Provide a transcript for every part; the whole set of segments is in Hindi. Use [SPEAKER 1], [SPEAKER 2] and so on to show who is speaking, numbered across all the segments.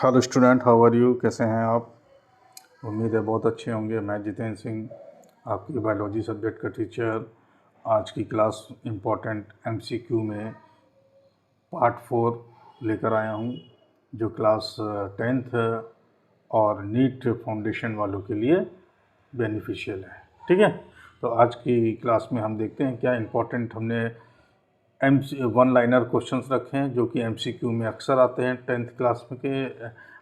[SPEAKER 1] Hello student, how are you? कैसे हैं आप? उम्मीद है बहुत अच्छे होंगे। मैं जितेंद्र सिंह, आपकी बायोलॉजी सब्जेक्ट का टीचर। आज की क्लास इम्पोर्टेंट एमसीक्यू में पार्ट 4 लेकर आया हूं, जो क्लास 10th और नीट फाउंडेशन वालों के लिए बेनिफिशियल है। ठीक है, तो आज की क्लास में हम देखते हैं क्या इम्पोर्टेंट हमने वन लाइनर क्वेश्चंस रखे हैं जो कि एमसीक्यू में अक्सर आते हैं 10th क्लास में के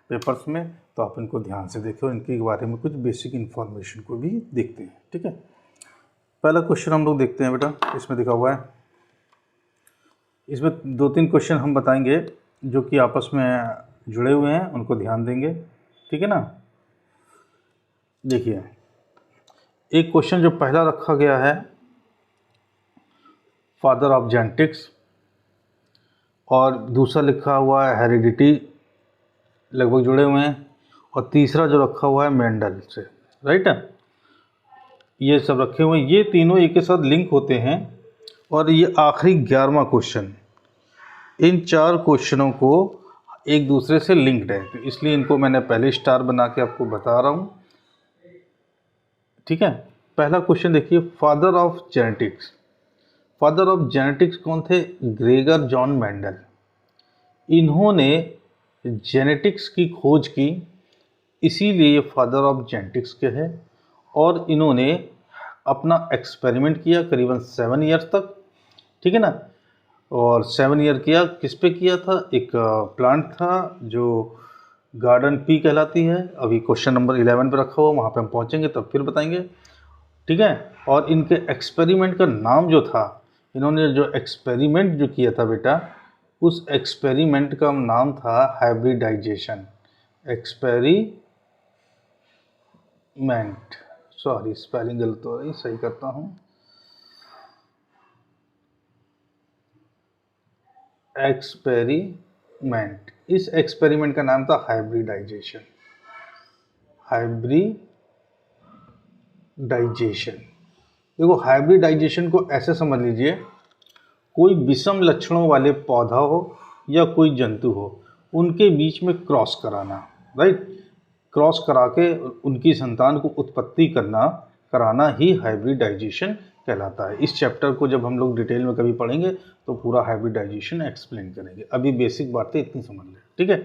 [SPEAKER 1] पेपर्स में। तो आप इनको ध्यान से देखो, इनके बारे में कुछ बेसिक इन्फॉर्मेशन को भी देखते हैं। ठीक है, पहला क्वेश्चन हम लोग देखते हैं बेटा। इसमें दिखा हुआ है, इसमें 2-3 क्वेश्चन हम बताएंगे जो कि आपस में जुड़े हुए हैं, उनको ध्यान देंगे। ठीक है ना। देखिए, एक क्वेश्चन जो पहला रखा गया है, फादर ऑफ जेनेटिक्स, और दूसरा लिखा हुआ है हेरिडिटी, लगभग जुड़े हुए हैं। और तीसरा जो रखा हुआ है मेंडल से, राइट है। ये सब रखे हुए हैं, ये तीनों एक के साथ लिंक होते हैं। और ये आखिरी 11वां क्वेश्चन, इन 4 क्वेश्चनों को एक दूसरे से लिंक्ड है, तो इसलिए इनको मैंने पहले स्टार बना के आपको बता रहा हूँ। ठीक है, पहला क्वेश्चन देखिए, father of genetics. Father of genetics कौन थे? Gregor John Mendel. इन्होंने जेनेटिक्स की खोज की, इसीलिए ये फादर ऑफ जेनेटिक्स के हैं। और इन्होंने अपना एक्सपेरिमेंट किया करीबन 7 ईयर्स तक। ठीक है ना। और 7 ईयर किया, किस पे किया था? एक प्लांट था जो गार्डन पी कहलाती है। अभी क्वेश्चन नंबर 11 पे रखा हुआ, वहाँ पे हम पहुँचेंगे तब फिर बताएंगे। ठीक है, और इनके एक्सपेरिमेंट का नाम जो था, इन्होंने जो एक्सपेरिमेंट जो किया था बेटा, उस एक्सपेरिमेंट का नाम था हाइब्रिडाइजेशन। एक्सपेरिमेंट, सॉरी स्पेलिंग गलत हो रही, सही करता हूँ। एक्सपेरिमेंट, इस एक्सपेरिमेंट का नाम था हाइब्रिडाइजेशन। हाइब्रिडाइजेशन, देखो हाइब्रिडाइजेशन को ऐसे समझ लीजिए, कोई विषम लक्षणों वाले पौधा हो या कोई जंतु हो, उनके बीच में क्रॉस कराना, राइट। क्रॉस करा के उनकी संतान को उत्पत्ति कराना ही हाइब्रिडाइजेशन कहलाता है। इस चैप्टर को जब हम लोग डिटेल में कभी पढ़ेंगे तो पूरा हाइब्रिडाइजेशन एक्सप्लेन करेंगे। अभी बेसिक बातें इतनी समझ लें। ठीक है,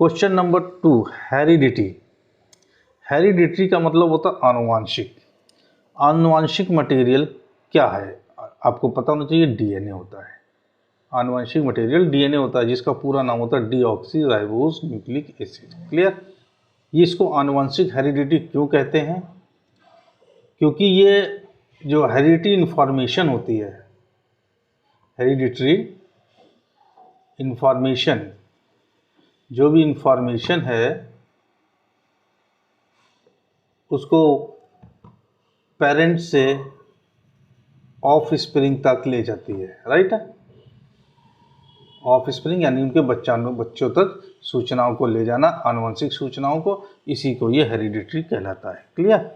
[SPEAKER 1] क्वेश्चन नंबर 2, हेरिडिटी। हेरिडिटी का मतलब होता है आनुवांशिक। आनुवांशिक मटेरियल क्या है? आपको पता होना चाहिए, डीएनए होता है। आनुवंशिक मटेरियल डीएनए होता है, जिसका पूरा नाम होता है deoxy ribose nucleic acid. Clear. ये इसको आनुवंशिक हेरिडिटी क्यों कहते हैं? क्योंकि ये जो हेरिडिटी इन्फॉर्मेशन होती है, हेरिडिटरी इन्फॉर्मेशन, जो भी इन्फॉर्मेशन है उसको पेरेंट से ऑफ स्प्रिंग तक ले जाती है, राइट है। ऑफ स्प्रिंग यानी उनके बच्चों तक सूचनाओं को ले जाना, आनुवंशिक सूचनाओं को, इसी को ये हेरिडिटरी कहलाता है। क्लियर।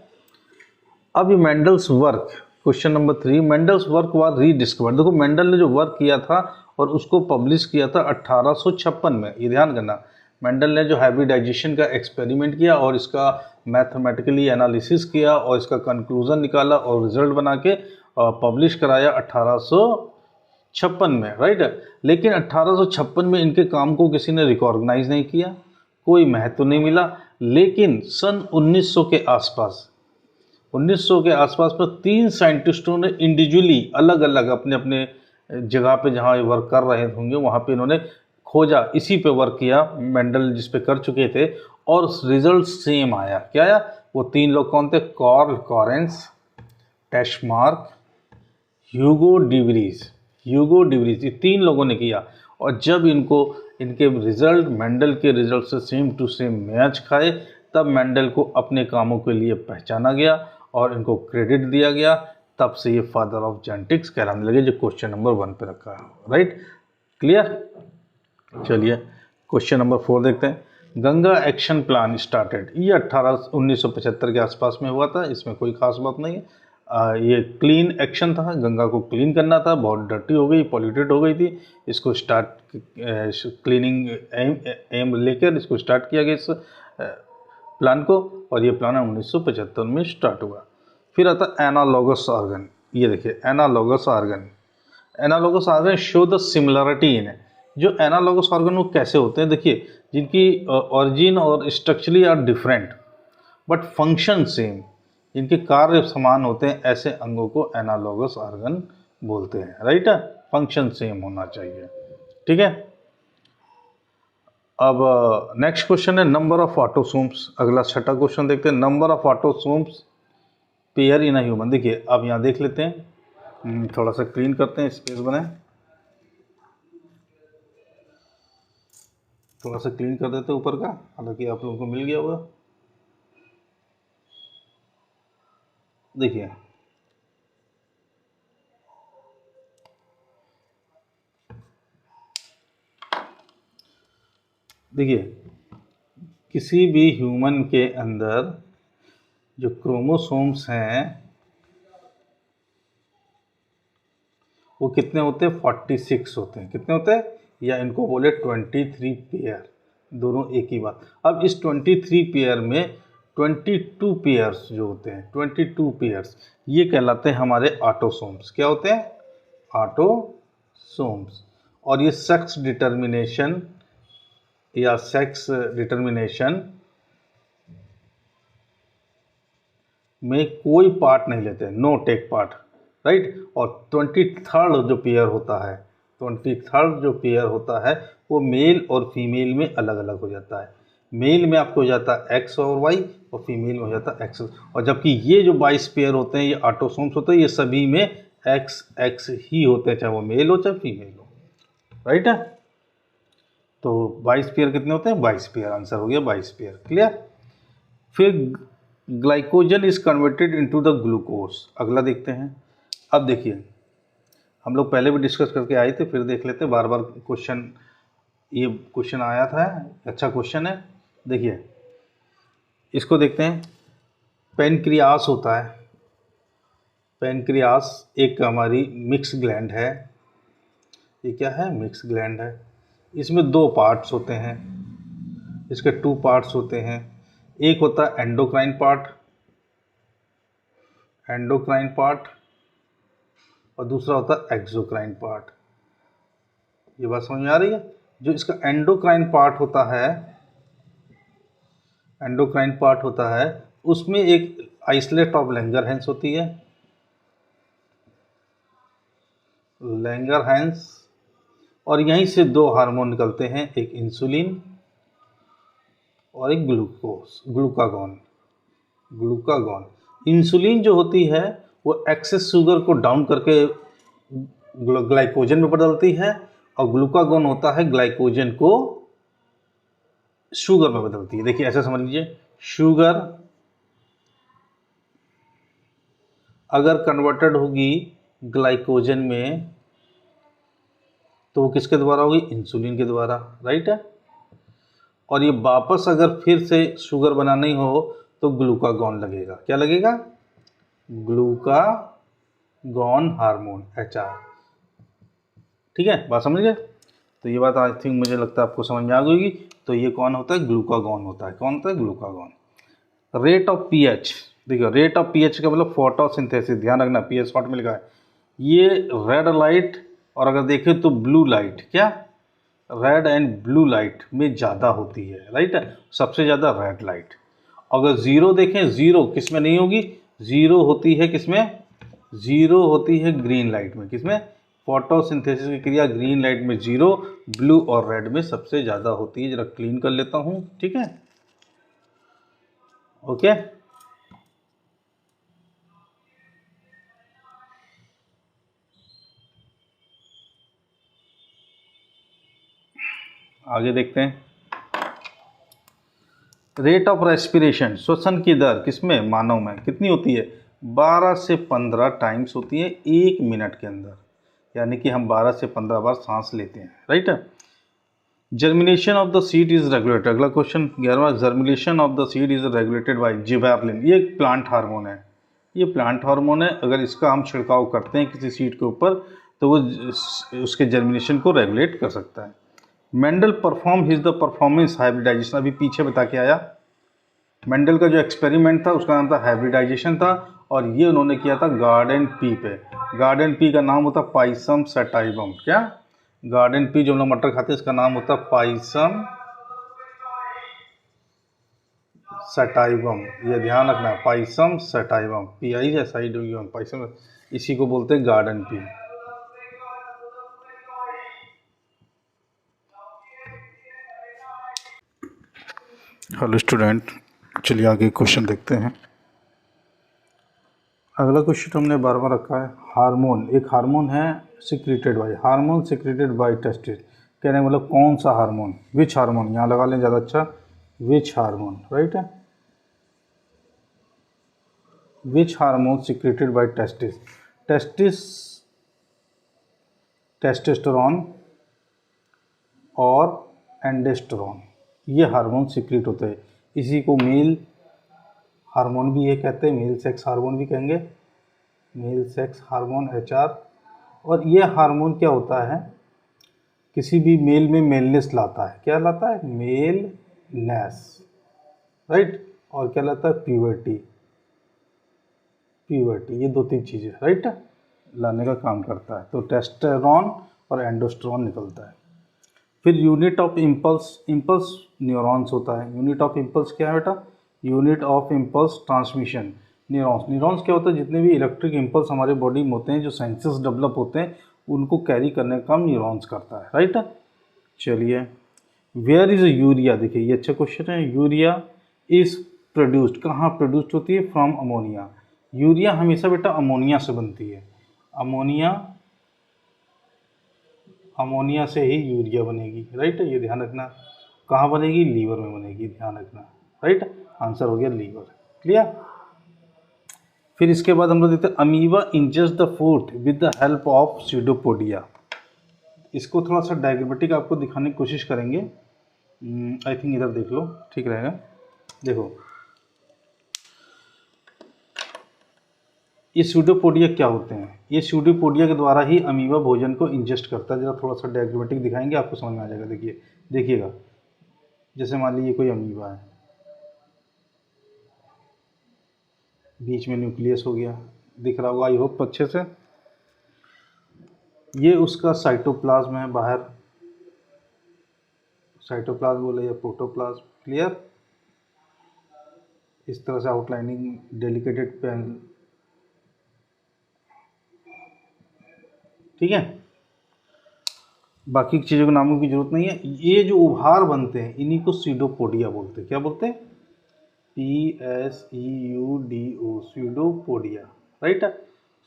[SPEAKER 1] अब ये Mendel's work, question number 3, Mendel's work was rediscovered. देखो मेंडल ने जो वर्क किया था और उसको पब्लिश किया था 1856 में। ये ध्यान करना, मेंडल ने जो हाइब्रिडाइजेशन का एक्सपेरिमेंट किया और इसका मैथमेटिकली एनालिसिस किया और इसका कंक्लूजन निकाला और रिजल्ट बना के पब्लिश कराया 1856 में, राइट। लेकिन 1856 में इनके काम को किसी ने रिकॉग्नाइज नहीं किया, कोई महत्व नहीं मिला। लेकिन सन 1900 के आसपास, 1900 के आसपास में 3 साइंटिस्टों ने इंडिविजुअली अलग अलग अपने अपने जगह पे जहाँ ये वर्क कर रहे होंगे वहाँ पे इन्होंने खोजा, इसी पे वर्क किया मेंडल जिस पे कर चुके थे, और रिजल्ट सेम आया। क्या आया? वो 3 लोग कौन थे? कार्ल कॉरेंस, टैशमार्क, ह्यूगो डिवरीज। ह्यूगो डिवरीज, ये 3 लोगों ने किया। और जब इनके रिजल्ट मेंडल के रिजल्ट से सेम टू सेम मैच खाए, तब मेंडल को अपने कामों के लिए पहचाना गया और इनको क्रेडिट दिया गया। तब से ये फादर ऑफ जेनेटिक्स कहलाने लगे, जो क्वेश्चन नंबर 1 पे रखा है, राइट। क्लियर। चलिए क्वेश्चन नंबर 4 देखते हैं। गंगा एक्शन प्लान स्टार्टेड, ये 1975 के आसपास में हुआ था, इसमें कोई खास बात नहीं है। ये क्लीन एक्शन था, गंगा को क्लीन करना था, बहुत डर्टी हो गई, पॉल्यूटेड हो गई थी। इसको स्टार्ट क्लीनिंग एम लेकर इसको स्टार्ट किया गया इस प्लान को, और ये प्लान 1975 में स्टार्ट हुआ। फिर आता एनालॉगस ऑर्गन। ये देखिए analogous organ, analogous organ show the similarity इन। जो एनालॉगस ऑर्गन वो कैसे होते हैं, देखिए जिनकी ऑरिजिन और structurally are different but function same, जिनके कार्य समान होते हैं, ऐसे अंगों को एनालॉगस ऑर्गन बोलते हैं। राइट है, फंक्शन सेम होना चाहिए। ठीक है, अब नेक्स्ट क्वेश्चन है नंबर ऑफ ऑटोसोम्स। अगला छठा क्वेश्चन देखते हैं, number of autosomes pair in a human. देखिए अब यहाँ देख लेते हैं, थोड़ा सा क्लीन करते हैं, स्पेस बनाए, थोड़ा सा क्लीन कर देते हैं ऊपर का, हालांकि आप लोगों को मिल गया होगा। देखिए देखिए किसी भी ह्यूमन के अंदर जो क्रोमोसोम्स हैं वो कितने होते हैं, 46 होते हैं। कितने होते हैं, या इनको बोले 23 पेयर, दोनों एक ही बात। अब इस 23 पेयर में 22 पेयर्स जो होते हैं, 22 पेयर्स ये कहलाते हैं हमारे ऑटोसोम्स। क्या होते हैं, ऑटोसोम्स। और ये सेक्स डिटर्मिनेशन या सेक्स डिटर्मिनेशन में कोई पार्ट नहीं लेते, नो टेक पार्ट। राइट, और 23rd जो पेयर होता है, 23rd जो पेयर होता है वो मेल और फीमेल में अलग अलग हो जाता है। मेल में आपको हो जाता है एक्स और वाई, और फीमेल में हो जाता है एक्स। और जबकि ये जो 22 पेयर होते हैं, ये ऑटोसोम्स होते हैं, ये सभी में एक्स एक्स ही होते हैं, चाहे वो मेल हो चाहे फीमेल हो। राइट है, तो 22 पेयर कितने होते हैं, 22 पेयर। आंसर हो गया 22 पेयर। क्लियर। फिर glycogen is converted into the glucose. अगला देखते हैं। अब देखिए हम लोग पहले भी डिस्कस करके आए थे, फिर देख लेते हैं, बार बार क्वेश्चन, ये क्वेश्चन आया था, अच्छा क्वेश्चन है। देखिए इसको देखते हैं। पेनक्रियास होता है, पेनक्रियास एक हमारी मिक्स ग्लैंड है। ये क्या है, मिक्स ग्लैंड है। इसमें दो पार्ट्स होते हैं, इसके 2 पार्ट्स होते हैं। एक होता है एंडोक्राइन पार्ट, एंडोक्राइन पार्ट, और दूसरा होता है एक्सोक्राइन पार्ट। ये बात समझ में आ रही है। जो इसका एंडोक्राइन पार्ट होता है, एंडोक्राइन पार्ट होता है, उसमें एक आइसलेट ऑफ लैंगरहैंस होती है, लैंगरहैंस, और यहीं से 2 हार्मोन निकलते हैं, एक इंसुलिन और एक ग्लूकागॉन। ग्लूकागॉन, इंसुलिन जो होती है वो एक्सेस शुगर को डाउन करके ग्लाइकोजन में बदलती है, और ग्लूकागॉन होता है ग्लाइकोजन को शुगर में बदलती है। देखिए ऐसा समझ लीजिए, शुगर अगर कन्वर्टेड होगी ग्लाइकोजन में तो वो किसके द्वारा होगी, इंसुलिन के द्वारा। राइट है, और ये वापस अगर फिर से शुगर बनानी हो तो ग्लूकागॉन लगेगा। क्या लगेगा, ग्लूकागॉन हार्मोन, HR। ठीक है, बात समझ गए। तो ये बात आई थिंक मुझे लगता है आपको समझ में आ गई। तो ये कौन होता है, ग्लूकागॉन होता है। कौन होता है, ग्लूकागॉन। रेट ऑफ पीएच, देखिए रेट ऑफ पीएच का मतलब फोटोसिंथेसिस, ध्यान रखना पीएच शॉर्ट में लिखा है। ये रेड लाइट और अगर देखें तो ब्लू लाइट, क्या रेड एंड ब्लू लाइट में ज़्यादा होती है। राइट है, सबसे ज़्यादा रेड लाइट। अगर ज़ीरो देखें, ज़ीरो किस में नहीं होगी, ज़ीरो होती है किसमें, ज़ीरो होती है ग्रीन लाइट में। किसमें, फोटोसिंथेसिस की क्रिया ग्रीन लाइट में ज़ीरो, ब्लू और रेड में सबसे ज़्यादा होती है। जरा क्लीन कर लेता हूँ। ठीक है, ओके। आगे देखते हैं। रेट ऑफ रेस्पिरेशन, श्वसन की दर किसमें, मानव में कितनी होती है, 12 से 15 टाइम्स होती है 1 मिनट के अंदर, यानी कि हम 12 से 15 बार सांस लेते हैं। राइट है। Germination of the seed is regulated. अगला क्वेश्चन 11वां, germination of the seed is regulated by gibberellin. ये एक प्लांट हार्मोन है। ये प्लांट हार्मोन है। अगर इसका हम छिड़काव करते हैं किसी सीड के ऊपर तो वो उसके जर्मिनेशन को रेगुलेट कर सकता है। Mendel perform his the performance hybridisation, अभी पीछे बता के आया। मेंडल का जो एक्सपेरिमेंट था उसका नाम था हाइब्रिडाइजेशन था, और ये उन्होंने किया था गार्डन पी पे। गार्डन पी का नाम होता पाइसम सटाइवम। क्या? गार्डन पी जो हम लोग मटर खाते हैं इसका नाम होता पाइसम सटाइवम। ये ध्यान रखना, पाइसम सटाइवम, PISIDUM पाइसम, इसी को बोलते हैं गार्डन पी। हेलो स्टूडेंट, चलिए आगे क्वेश्चन देखते हैं। अगला क्वेश्चन हमने बार बार रखा है। हार्मोन, एक हार्मोन है secreted by, hormone secreted by testis. कहने का मतलब कौन सा हार्मोन, विच हार्मोन, यहाँ लगा लें ज़्यादा अच्छा, विच हार्मोन, राइट है। Which hormone secreted by testis, testis, testosterone और एंडोस्टेरोन, ये हार्मोन सिक्रेट होते हैं। इसी को मेल हार्मोन भी ये कहते हैं, मेल सेक्स हार्मोन भी कहेंगे, मेल सेक्स हार्मोन HR। और ये हार्मोन क्या होता है, किसी भी मेल में मेलनेस लाता है। क्या लाता है? मेलनेस, राइट। और क्या लाता है? प्यूबर्टी, प्यूबर्टी, ये 2-3 चीज़ें राइट लाने का काम करता है। तो टेस्टोस्टेरोन और एंडोस्टेरोन निकलता है। फिर unit of impulse, impulse neurons होता है। यूनिट ऑफ इम्पल्स क्या है बेटा? Unit of impulse transmission, neurons. Neurons क्या होता है? जितने भी इलेक्ट्रिक इम्पल्स हमारे बॉडी में होते हैं, जो सेंसेस डेवलप होते हैं, उनको कैरी करने का काम न्यूरॉन्स करता है, राइट। चलिए, वेयर इज़ यूरिया, देखिए ये अच्छा क्वेश्चन है। यूरिया इज़ प्रोड्यूस्ड, कहाँ प्रोड्यूस्ड होती है? From ammonia. यूरिया हमेशा बेटा अमोनिया से बनती है। अमोनिया, अमोनिया से ही यूरिया बनेगी, राइट। ये ध्यान रखना। कहाँ बनेगी? लीवर में बनेगी, ध्यान रखना, राइट। आंसर हो गया लीवर, क्लियर। फिर इसके बाद हम लोग देखते हैं amoeba ingest the food with the help of pseudopodia. इसको थोड़ा सा डायग्रामेटिक आपको दिखाने की कोशिश करेंगे। आई थिंक इधर देख लो, ठीक रहेगा। देखो, ये स्यूडोपोडिया क्या होते हैं? ये स्यूडोपोडिया के द्वारा ही अमीबा भोजन को इंजेस्ट करता है। जरा थोड़ा सा डायग्रामेटिक दिखाएंगे, आपको समझ में आ जाएगा। देखिए, देखिएगा, जैसे मान लीजिए कोई अमीबा है, बीच में न्यूक्लियस हो गया, दिख रहा होगा आई होप अच्छे से। ये उसका साइटोप्लाज्म है बाहर, साइटोप्लाज्म बोले या प्रोटोप्लाज्म, क्लियर। इस तरह से आउटलाइनिंग डेलिकेटेड पेन, ठीक है। बाकी चीज़ों के नामों की जरूरत नहीं है। ये जो उभार बनते हैं इन्हीं को स्यूडोपोडिया बोलते हैं। क्या बोलते हैं? PSEUDO, pseudopodia, right.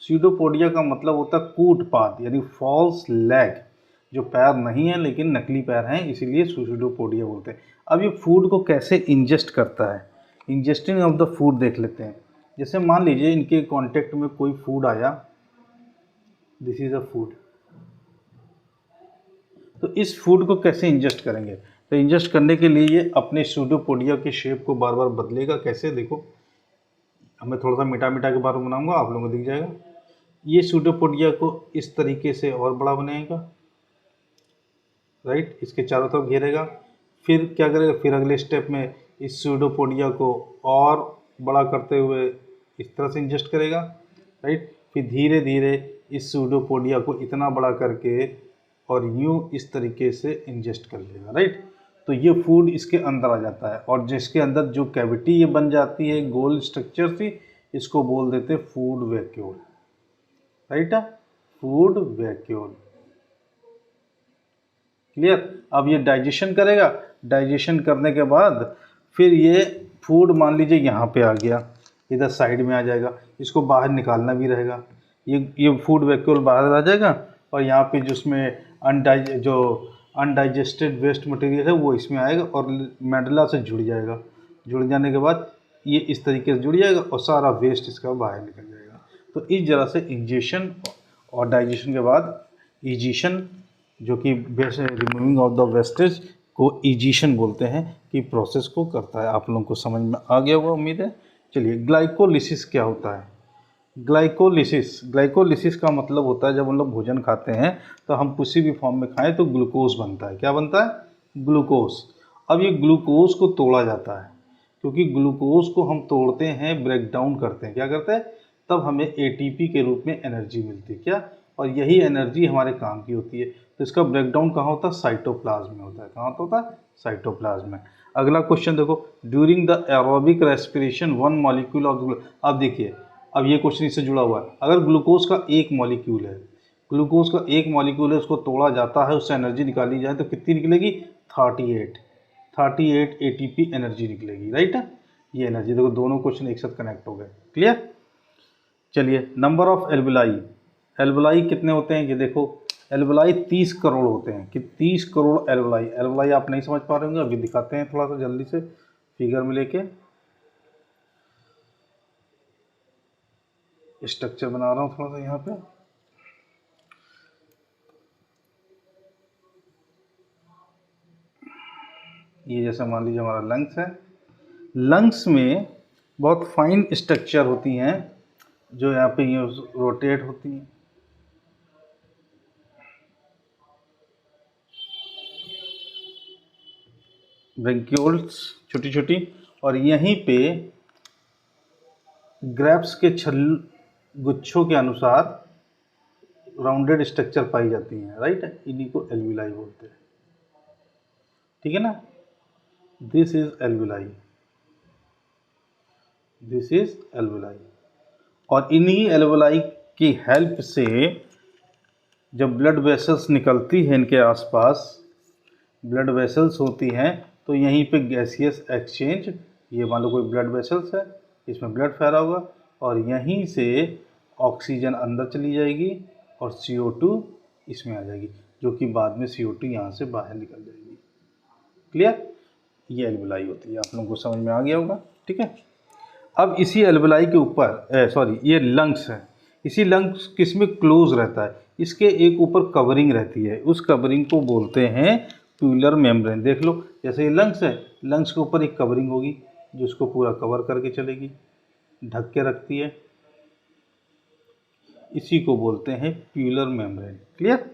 [SPEAKER 1] स्यूडोपोडिया का मतलब होता है कूटपाद, यानी फॉल्स लेग, जो पैर नहीं है लेकिन नकली पैर हैं, इसीलिए स्यूडोपोडिया बोलते हैं। अब ये फूड को कैसे इंजेस्ट करता है, इंजेस्टिंग ऑफ द फूड देख लेते हैं। जैसे मान लीजिए इनके कांटेक्ट में कोई फूड आया, दिस इज अ फूड, तो इस फूड को कैसे इंजेस्ट करेंगे? तो इंजेस्ट करने के लिए ये अपने स्यूडोपोडिया के शेप को बार बार बदलेगा। कैसे? देखो, मैं थोड़ा सा मिटा मिटा के बार बनाऊंगा, आप लोगों को दिख जाएगा। ये स्यूडोपोडिया को इस तरीके से और बड़ा बनाएगा, राइट, इसके चारों तरफ घेरेगा। फिर क्या करेगा? फिर अगले स्टेप में इस स्यूडोपोडिया को और बड़ा करते हुए इस तरह से इंजेस्ट करेगा, राइट। फिर धीरे धीरे इस स्यूडोपोडिया को इतना बड़ा करके और यूँ इस तरीके से इंजेस्ट कर लेगा, राइट। तो ये फूड इसके अंदर आ जाता है, और जिसके अंदर जो कैविटी ये बन जाती है गोल स्ट्रक्चर सी, इसको बोल देते हैं food vacuole, right, food vacuole, clear. अब ये डाइजेशन करेगा, डाइजेशन करने के बाद फिर ये फूड मान लीजिए यहाँ पे आ गया, इधर साइड में आ जाएगा, इसको बाहर निकालना भी रहेगा। ये फूड वैक्यूल बाहर आ जाएगा, और यहाँ पे जो अनडाइजेस्टेड वेस्ट मटेरियल है वो इसमें आएगा और मेडुला से जुड़ जाएगा। जुड़ जाने के बाद ये इस तरीके से जुड़ जाएगा और सारा वेस्ट इसका बाहर निकल जाएगा। तो इस तरह से इंजेशन और डाइजेशन के बाद इजीशन, जो कि रिमूविंग ऑफ द वेस्टेज को इजीशन बोलते हैं, कि प्रोसेस को करता है। आप लोगों को समझ में आ गया होगा उम्मीद है। चलिए, ग्लाइकोलिसिस क्या होता है? ग्लाइकोलिसिस, ग्लाइकोलिसिस का मतलब होता है जब हम लोग भोजन खाते हैं तो हम किसी भी फॉर्म में खाएं तो ग्लूकोज बनता है। क्या बनता है? ग्लूकोज। अब ये ग्लूकोज को तोड़ा जाता है, क्योंकि ग्लूकोज को हम तोड़ते हैं, ब्रेक डाउन करते हैं। क्या करते हैं? तब हमें एटीपी के रूप में एनर्जी मिलती है। क्या? और यही एनर्जी हमारे काम की होती है। तो इसका ब्रेक डाउन कहाँ होता है? साइटोप्लाज्म में होता है। कहाँ होता है? साइटोप्लाज्म में। अगला क्वेश्चन देखो, during the aerobic respiration one molecule of, अब देखिए, अब ये क्वेश्चन इससे जुड़ा हुआ है। अगर ग्लूकोज का एक मॉलिक्यूल है, ग्लूकोज का एक मॉलिक्यूल है, उसको तोड़ा जाता है, उससे एनर्जी निकाली जाए तो कितनी निकलेगी? 38 एटीपी एनर्जी निकलेगी। राइट है? ये एनर्जी देखो, दोनों क्वेश्चन एक साथ कनेक्ट हो गए। क्लियर? चलिए, नंबर ऑफ एल्बुलाई, एल्बुलाई कितने होते हैं ये देखो। एल्बुलाई 30 करोड़ होते हैं। कि 30 करोड़ एल्बुलाई। एल्बुलाई आप नहीं समझ पा रहे होंगे, अभी दिखाते हैं थोड़ा सा जल्दी से फिगर में लेके। स्ट्रक्चर बना रहा हूँ थोड़ा सा यहाँ पे। ये जैसे मान लीजिए हमारा लंग्स है। लंग्स में बहुत फाइन स्ट्रक्चर होती हैं जो यहाँ पे ये रोटेट होती हैं। ब्रेंक्यूल्स छोटी छोटी, और यहीं पे ग्रेप्स के छल गुच्छों के अनुसार राउंडेड स्ट्रक्चर पाई जाती हैं। राइट? इन्हीं को एल्वुलाई बोलते हैं। ठीक है ना? This is alveoli, this is alveoli. और इन्हीं एल्वुलाई की हेल्प से जब ब्लड वेसल्स निकलती है इनके आसपास, ब्लड वेसल्स होती हैं, तो यहीं पे गैसियस एक्सचेंज, ये मान लो कोई ब्लड वेसल्स है, इसमें ब्लड फैला होगा और यहीं से ऑक्सीजन अंदर चली जाएगी और CO2 इसमें आ जाएगी, जो कि बाद में CO2 यहाँ से बाहर निकल जाएगी। क्लियर? ये एल्वुलाई होती है। आप लोगों को समझ में आ गया होगा। ठीक है? अब इसी एल्वुलाई के ऊपर, सॉरी, ये लंग्स है। इसी लंग्स किस में क्लोज रहता है? इसके एक ऊपर कवरिंग रहती है, उस कवरिंग को बोलते हैं प्यूलर मेम्ब्रेन। देख लो, जैसे ये लंग्स है, लंग्स के ऊपर एक कवरिंग होगी जो उसको पूरा कवर करके चलेगी, ढक के रखती है। इसी को बोलते हैं प्यूलर मेम्ब्रेन। क्लियर?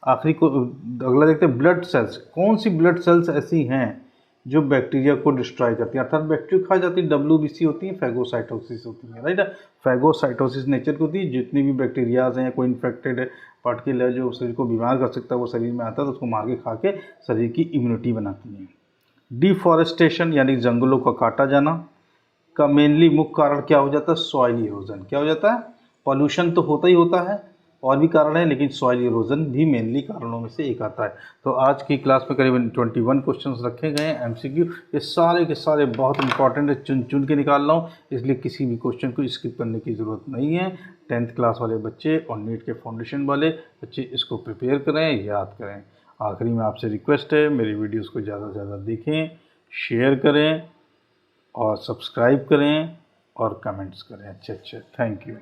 [SPEAKER 1] आखिरी को अगला देखते हैं, ब्लड सेल्स। कौन सी ब्लड सेल्स ऐसी हैं जो बैक्टीरिया को डिस्ट्रॉय करती है, अर्थात बैक्टीरिया खा जाती है? WBC होती है, फैगोसाइटोसिस होती है। राइट? फैगोसाइटोसिस नेचर की होती है। जितनी भी बैक्टीरियाज हैं या कोई इन्फेक्टेड पार्टिकल है जो शरीर को बीमार कर सकता है, वो शरीर में आता है तो उसको मार के खा के शरीर की इम्यूनिटी बनाती है। डिफॉरेस्टेशन यानी जंगलों का काटा जाना का मेनली मुख्य कारण क्या हो जाता है? Soil erosion. क्या हो जाता है? पॉल्यूशन तो होता ही होता है, और भी कारण है, लेकिन सॉइल इरोजन भी मेनली कारणों में से एक आता है। तो आज की क्लास में करीबन 21 क्वेश्चंस रखे गए हैं MCQ। ये सारे के सारे बहुत इंपॉर्टेंट है, चुन चुन के निकाल रहा हूँ, इसलिए किसी भी क्वेश्चन को स्किप करने की ज़रूरत नहीं है। 10th क्लास वाले बच्चे और नीट के फाउंडेशन वाले बच्चे इसको प्रिपेयर करें, याद करें। आखिरी में आपसे रिक्वेस्ट है, मेरी वीडियोज़ को ज़्यादा से ज़्यादा देखें, शेयर करें और सब्सक्राइब करें और कमेंट्स करें। अच्छे। Thank you.